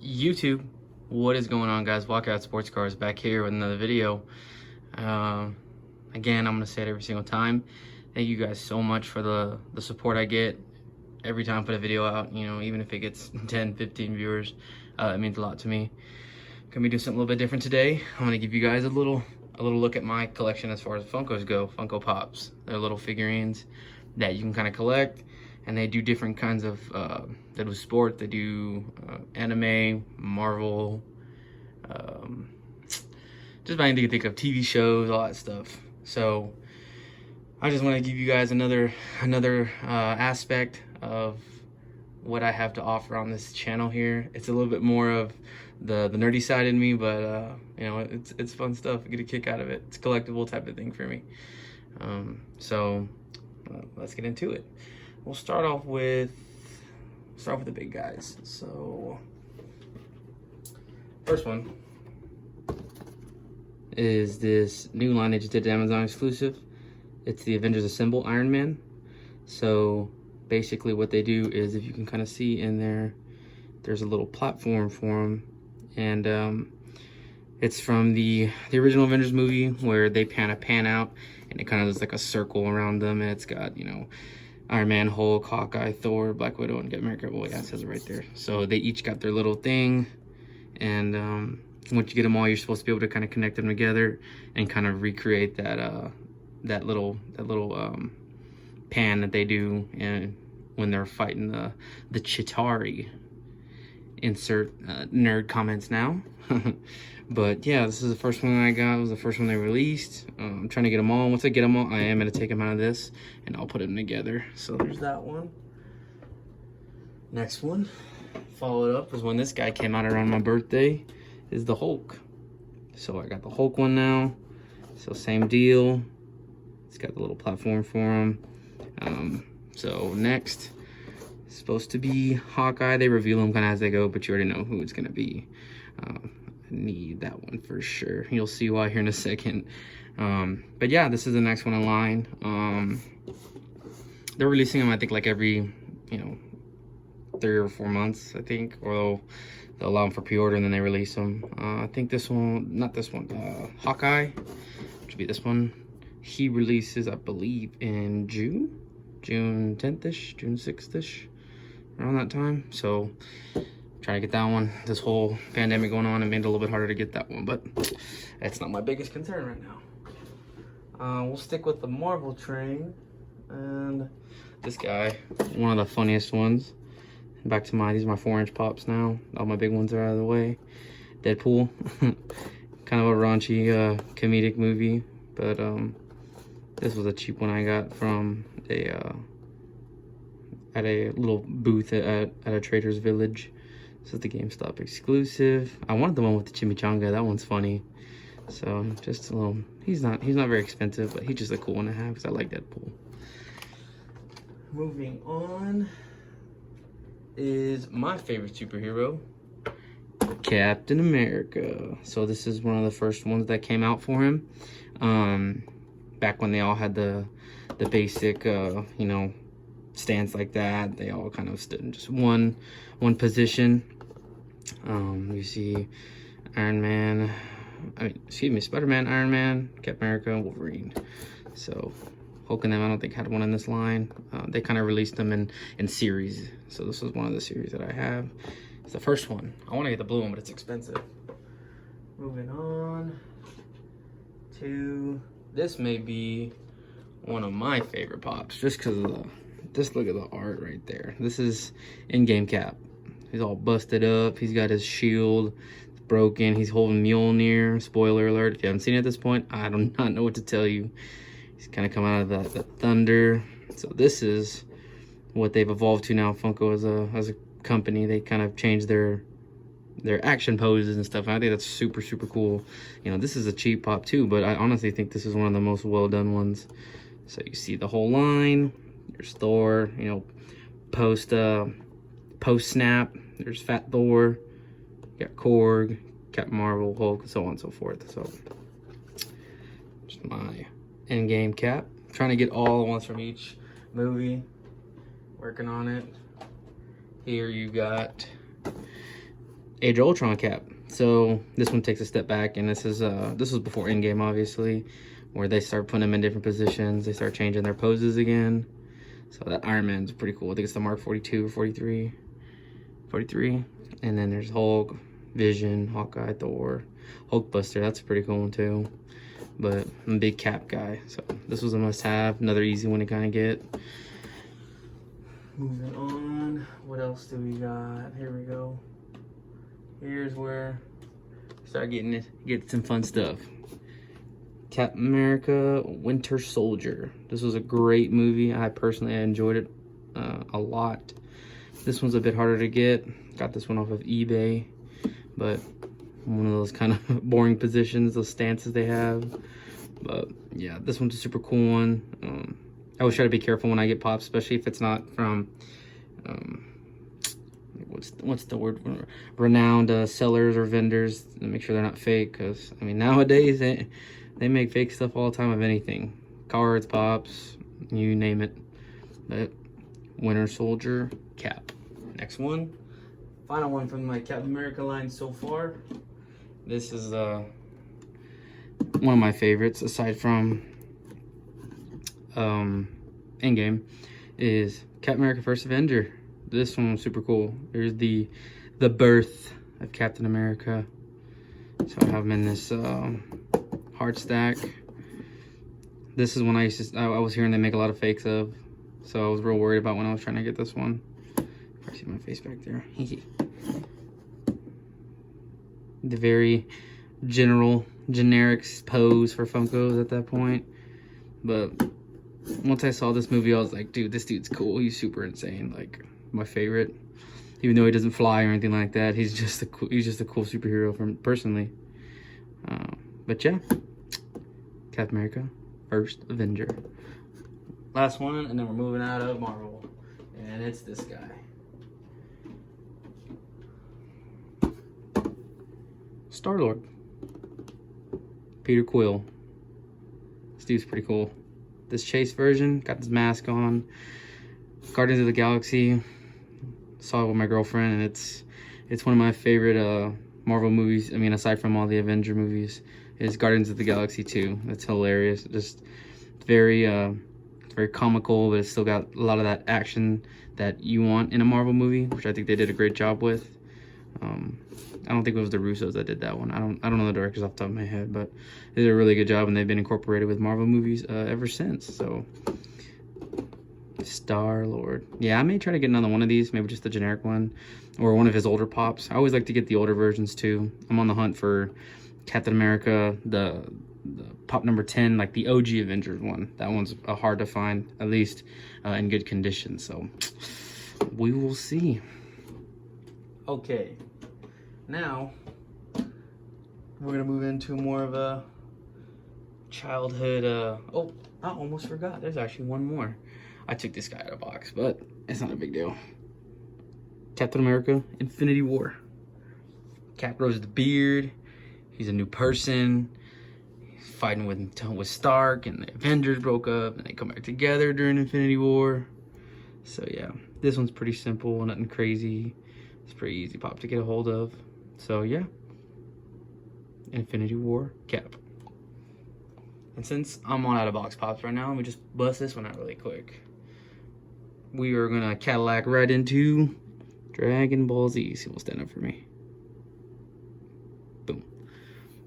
YouTube, what is going on, guys? Walkout Sports Cars back here with another video. Again, I'm gonna say it every single time. Thank you guys so much for the support I get every time I put a video out. You know, even if it gets 10 15 viewers, it means a lot to me. Gonna be doing something a little bit different today. I'm gonna give you guys a little look at my collection as far as Funkos go. Funko Pops, they're little figurines that you can kind of collect, and they do different kinds of they do sport, they do anime, Marvel, just about anything you can think of, TV shows, all that stuff. So I just want to give you guys another aspect of what I have to offer on this channel here. It's a little bit more of the nerdy side in me, but you know, it's fun stuff. I get a kick out of it. It's a collectible type of thing for me. So let's get into it. We'll start off with the big guys. So first one is this new line they just did, Amazon exclusive. It's the Avengers Assemble Iron Man. So basically what they do is, if you can kind of see in there, there's a little platform for them, and it's from the original Avengers movie, where they pan out and it kind of looks like a circle around them, and it's got, you know, Iron Man, Hulk, Hawkeye, Thor, Black Widow, and Captain America. Well, yeah, it says it right there. So they each got their little thing, and once you get them all, you're supposed to be able to kind of connect them together and kind of recreate that little pan that they do, and when they're fighting the Chitauri. Insert nerd comments now. But yeah, this is the first one I got. It was the first one they released. I'm trying to get them all. Once I get them all, I am going to take them out of this and I'll put them together. So there's that one. Next one, followed up, was when this guy came out around my birthday, is the Hulk. So I got the Hulk one now. So same deal. It's got the little platform for him. So next, it's supposed to be Hawkeye. They reveal him kind of as they go, but you already know who it's going to be. I need that one for sure. You'll see why here in a second. But yeah, this is the next one in line. They're releasing them, I think, like every, you know, 3 or 4 months, I think, or they'll allow them for pre-order and then they release them. I think this one, not this one, Hawkeye, which would be this one. He releases, I believe, in June 10th-ish, June 6th-ish, around that time. So trying to get that one. This whole pandemic going on, it made it a little bit harder to get that one, but that's not my biggest concern right now. We'll stick with the Marvel train, and this guy, one of the funniest ones. Back to these are my 4-inch pops now. All my big ones are out of the way. Deadpool, kind of a raunchy comedic movie, but this was a cheap one I got from at a little booth at a Trader's Village. This is the GameStop exclusive. I wanted the one with the chimichanga. That one's funny. So just a little. He's not very expensive, but he's just a cool one to have because I like Deadpool. Moving on is my favorite superhero, Captain America. So this is one of the first ones that came out for him. Back when they all had the basic, you know, stance like that. They all kind of stood in just one position. You see Spider-Man, Iron Man, Captain America, and Wolverine. So Hulk and them, I don't think had one in this line. They kind of released them in series. So this was one of the series that I have. It's the first one. I want to get the blue one, but it's expensive. Moving on to, this may be one of my favorite pops, just because of just look at the art right there. This is in-game Cap. He's all busted up. He's got his shield broken. He's holding Mjolnir. Spoiler alert, if you haven't seen it at this point, I do not know what to tell you. He's kind of come out of the thunder. So this is what they've evolved to now, Funko, as a company. They kind of changed their action poses and stuff. And I think that's super cool. You know, this is a cheap pop too, but I honestly think this is one of the most well done ones. So you see the whole line. There's Thor, you know, post snap. There's Fat Thor. You got Korg, Captain Marvel, Hulk, and so on and so forth. So just my in-game Cap. I'm trying to get all the ones from each movie. Working on it. Here you got Age of Ultron cap. So this one takes a step back, and this was before Endgame, obviously, where they start putting them in different positions. They start changing their poses again. So that Iron Man's pretty cool. I think it's the Mark 42 or 43. 43. And then there's Hulk, Vision, Hawkeye, Thor, Hulkbuster. That's a pretty cool one too. But I'm a big Cap guy, so this was a must-have. Another easy one to kind of get. Moving on. What else do we got? Here we go. Here's where start get some fun stuff. Captain America Winter Soldier. This was a great movie. I personally enjoyed it a lot. This one's a bit harder to get. Got this one off of eBay, but one of those kind of boring positions, those stances they have. But yeah, this one's a super cool one. I always try to be careful when I get pops, especially if it's not from what's the word, renowned sellers or vendors, and make sure they're not fake, because I mean nowadays they make fake stuff all the time of anything, cards, pops, you name it. But Winter Soldier cap. Next one, final one from my Captain America line so far. This is one of my favorites, aside from Endgame, is Captain America First Avenger. This one was super cool. Here's the birth of Captain America. So I have him in this hard stack. This is one I was hearing they make a lot of fakes of, so I was real worried about when I was trying to get this one. If I see my face back there. The very generic pose for Funkos at that point. But once I saw this movie, I was like, dude, this dude's cool. He's super insane. Like, my favorite. Even though he doesn't fly or anything like that, he's just a cool superhero from personally. But yeah, Captain America First Avenger. Last one, and then we're moving out of Marvel, and it's this guy. Star-Lord. Peter Quill. This dude's pretty cool. This Chase version, got this mask on. Guardians of the Galaxy. Saw it with my girlfriend, and it's one of my favorite Marvel movies. I mean, aside from all the Avenger movies, is Guardians of the Galaxy 2. That's hilarious. Just very comical, but it's still got a lot of that action that you want in a Marvel movie, which I think they did a great job with. I don't think it was the Russos that did that one. I don't know the directors off the top of my head, but they did a really good job, and they've been incorporated with Marvel movies ever since. So, Star-Lord. Yeah, I may try to get another one of these, maybe just the generic one, or one of his older pops. I always like to get the older versions too. I'm on the hunt for Captain America, the pop number 10, like the OG Avengers one. That one's hard to find, at least in good condition. So, we will see. Okay. Now, we're going to move into more of a childhood, oh, I almost forgot. There's actually one more. I took this guy out of the box, but it's not a big deal. Captain America, Infinity War. Cap grows the beard. He's a new person. He's fighting with Stark, and the Avengers broke up, and they come back together during Infinity War. So yeah, this one's pretty simple, nothing crazy. It's pretty easy pop to get a hold of. So yeah, Infinity War Cap. And since I'm on out of box pops right now, let me just bust this one out really quick. We are gonna Cadillac right into Dragon Ball Z. See, will stand up for me. Boom.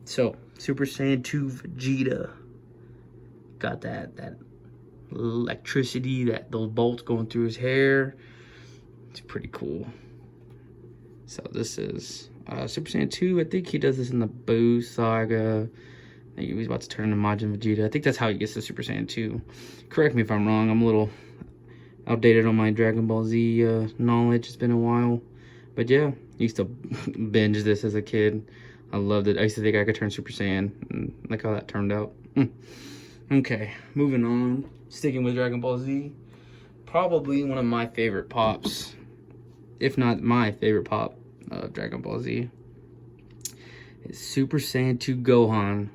So Super Saiyan 2 Vegeta. Got that electricity, those bolts going through his hair. It's pretty cool. So this is Super Saiyan 2. I think he does this in the Boo saga. I think he's about to turn into Majin Vegeta. I think that's how he gets to Super Saiyan 2. Correct me if I'm wrong. I'm a little outdated on my Dragon Ball Z knowledge. It's been a while. But yeah, I used to binge this as a kid. I loved it. I used to think I could turn Super Saiyan. And look how that turned out. Okay, moving on. Sticking with Dragon Ball Z. Probably one of my favorite pops, if not my favorite pop of Dragon Ball Z, is Super Saiyan 2 Gohan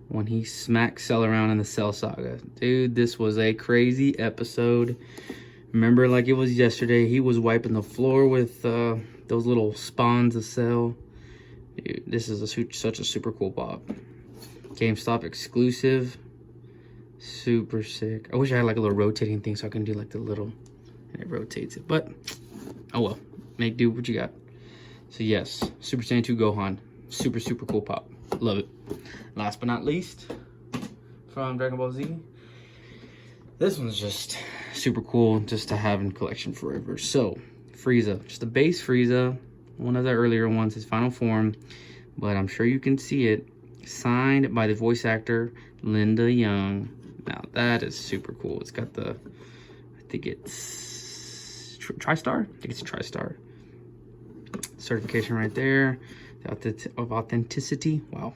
when he smacks Cell around in the Cell Saga. Dude, this was a crazy episode. Remember like it was yesterday, he was wiping the floor with those little spawns of cell. Dude, this is such a super cool pop. GameStop exclusive. Super sick. I wish I had like a little rotating thing so I can do like the little, and it rotates it. But, oh well. Make do what you got. So yes, Super Saiyan 2 Gohan. Super, super cool pop. Love it. Last but not least, from Dragon Ball Z. This one's just super cool just to have in collection forever. So, Frieza. Just a base Frieza. One of the earlier ones, his final form. But I'm sure you can see it. Signed by the voice actor, Linda Young. Now, that is super cool. It's got the, I think it's TriStar? I think it's TriStar. Certification right there. Of authenticity. Wow.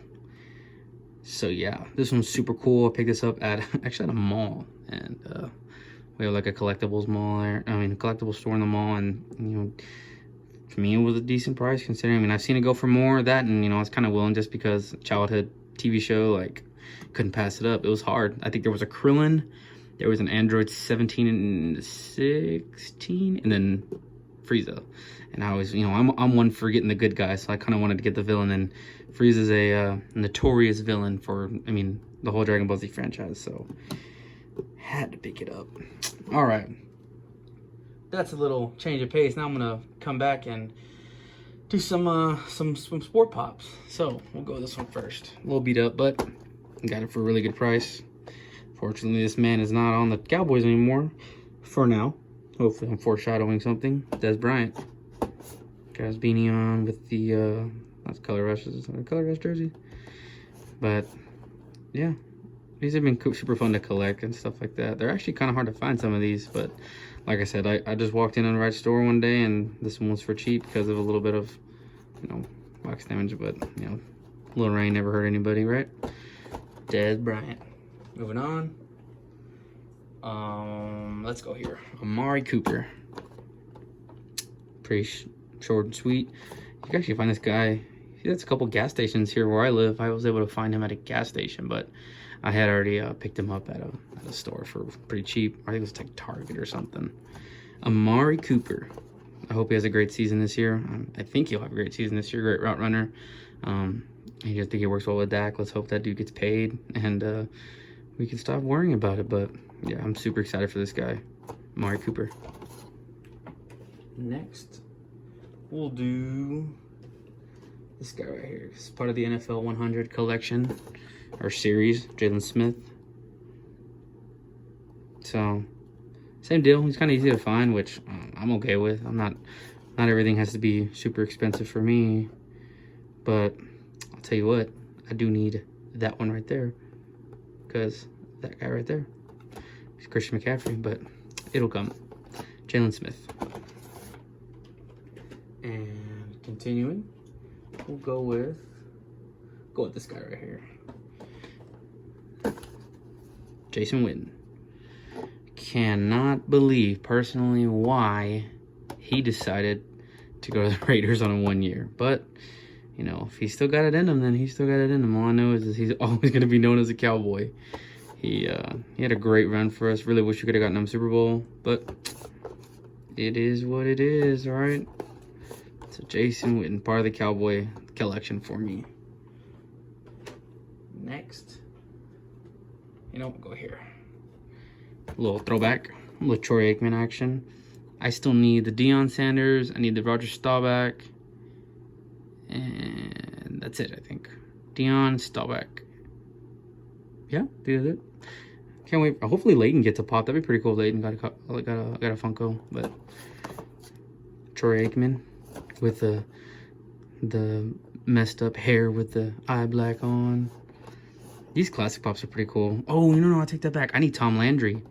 So, yeah. This one's super cool. I picked this up at, actually at a mall. And we have like a collectibles mall there. I mean, a collectibles store in the mall. And, you know, for me, it was a decent price considering. I mean, I've seen it go for more of that. And, you know, I was kind of willing just because childhood TV show, like, couldn't pass it up. It was hard. I think there was a Krillin. There was an Android 17 and 16. And then Frieza. And I was, you know, I'm one for getting the good guy. So I kind of wanted to get the villain. And Frieza's a notorious villain for, I mean, the whole Dragon Ball Z franchise. So had to pick it up. All right. That's a little change of pace. Now I'm gonna come back and do some sport pops. So we'll go with this one first. A little beat up, but got it for a really good price. Fortunately, this man is not on the Cowboys anymore for now. Hopefully, I'm foreshadowing something. Des Bryant got his beanie on with the that's color rush. Is it a color rush jersey? But yeah. These have been super fun to collect and stuff like that. They're actually kind of hard to find, some of these, but like I said, I just walked in on the right store one day and this one was for cheap because of a little bit of, you know, box damage, but, you know, a little rain never hurt anybody, right? Des Bryant. Moving on. Let's go here. Amari Cooper. Pretty short and sweet. You can actually find this guy. There's a couple gas stations here where I live. I was able to find him at a gas station, but I had already picked him up at a store for pretty cheap. I think it was like Target or something. Amari Cooper. I hope he has a great season this year. I think he'll have a great season this year. Great route runner. I just think he works well with Dak. Let's hope that dude gets paid and we can stop worrying about it. But yeah, I'm super excited for this guy, Amari Cooper. Next, we'll do this guy right here. It's part of the NFL 100 collection or series, Jalen Smith. So, same deal. He's kind of easy to find, which I'm okay with. Not everything has to be super expensive for me. But I'll tell you what, I do need that one right there. Because that guy right there, he's Christian McCaffrey, but it'll come. Jalen Smith. And continuing, we'll go with this guy right here. Jason Witten. Cannot believe personally why he decided to go to the Raiders on a 1 year. But, you know, if he's still got it in him, then he's still got it in him. All I know is he's always going to be known as a Cowboy. He had a great run for us. Really wish we could have gotten him Super Bowl. But it is what it is, all right? So Jason Witten, part of the Cowboy collection for me. Next. You know, we'll go here. A little throwback. A little Troy Aikman action. I still need the Deion Sanders. I need the Roger Staubach. And that's it, I think. Deion Staubach. Yeah, that's it. Can't wait. Hopefully Leighton gets a pop. That'd be pretty cool. Leighton got a Funko. But Troy Aikman with the messed up hair with the eye black on. These classic pops are pretty cool. Oh, no, I take that back. I need Tom Landry.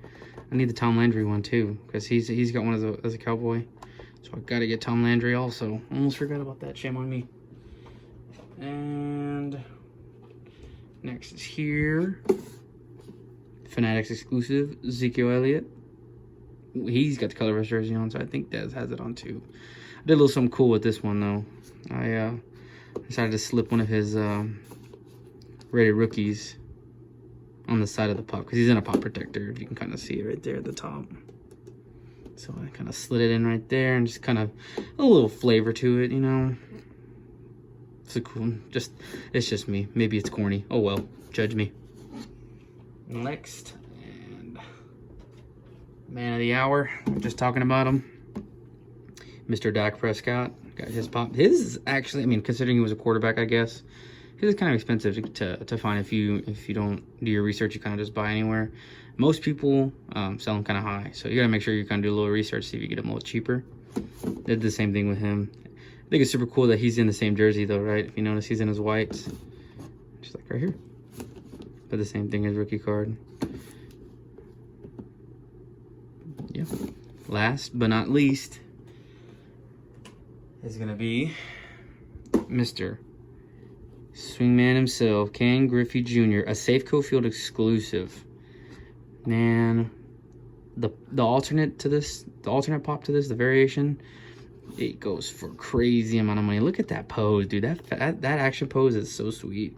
I need the Tom Landry one too, because he's got one as a Cowboy. So I gotta get Tom Landry also. Almost forgot about that. Shame on me. And next is here. Fanatics exclusive, Ezekiel Elliott. He's got the color rush jersey on, so I think Dez has it on too. I did a little something cool with this one though. I decided to slip one of his rated rookies on the side of the pop, because he's in a pop protector. If you can kind of see it right there at the top. So I kind of slid it in right there and just kind of a little flavor to it, you know. It's a cool, it's just me. Maybe it's corny. Oh well, judge me. Next, and man of the hour, we're just talking about him. Mr. Dak Prescott got his pop. His is actually, I mean, considering he was a quarterback, I guess, his is kind of expensive to find if you don't do your research. You kind of just buy anywhere. Most people sell them kind of high, so you gotta make sure you kind of do a little research, see if you get them a little cheaper. Did the same thing with him. I think it's super cool that he's in the same jersey though, right? If you notice, he's in his whites, just like right here. But the same thing as rookie card. Yeah. Last but not least is gonna be Mr. Swingman himself, Ken Griffey Jr., a Safeco Field exclusive. Man, the alternate to this, the alternate pop to this, the variation, it goes for a crazy amount of money. Look at that pose, dude. That action pose is so sweet.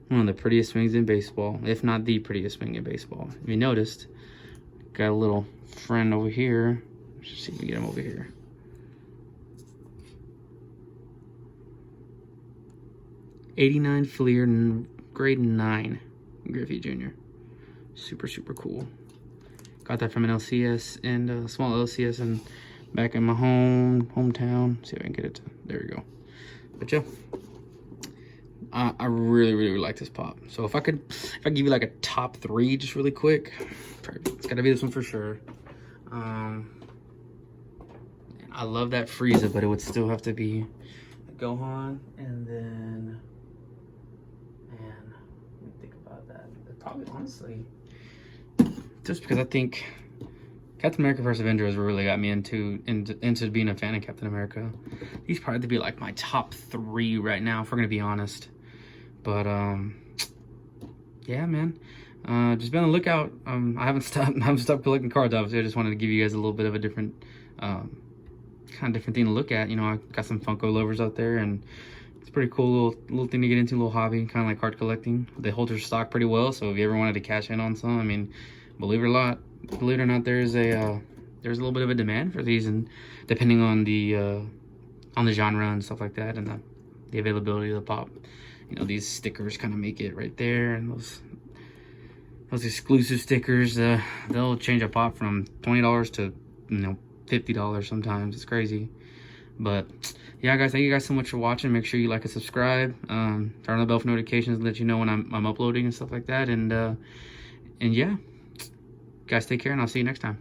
One of the prettiest swings in baseball, if not the prettiest swing in baseball. If you noticed, got a little friend over here. Let's see if we get him over here. '89 Fleer, grade 9, Griffey Jr. Super, super cool. Got that from an LCS and a small LCS and back in my hometown. See if I can get it to, there we go. But yeah, I really, really like this pop. So if I give you like a top 3 just really quick, it's gotta be this one for sure. I love that Frieza, but it would still have to be Gohan, and then, man, let me think about that. Probably, honestly, just because I think Captain America vs. Avengers really got me into being a fan of Captain America. These probably to be like my top 3 right now, if we're gonna be honest. But yeah, man. Just be on the lookout. I haven't stopped collecting cards. Obviously, I just wanted to give you guys a little bit of a different kind of different thing to look at. You know, I got some Funko lovers out there, and it's a pretty cool little thing to get into, a little hobby, kind of like card collecting. They hold their stock pretty well, so if you ever wanted to cash in on some, I mean, believe it or not, there's a little bit of a demand for these, and depending on the genre and stuff like that, and the availability of the pop, you know, these stickers kind of make it right there, and those exclusive stickers, they'll change a pop from $20 to, you know, $50 sometimes. It's crazy. But yeah, guys, thank you guys so much for watching. Make sure you like and subscribe, turn on the bell for notifications, let you know when I'm uploading and stuff like that. And yeah, guys, take care, and I'll see you next time.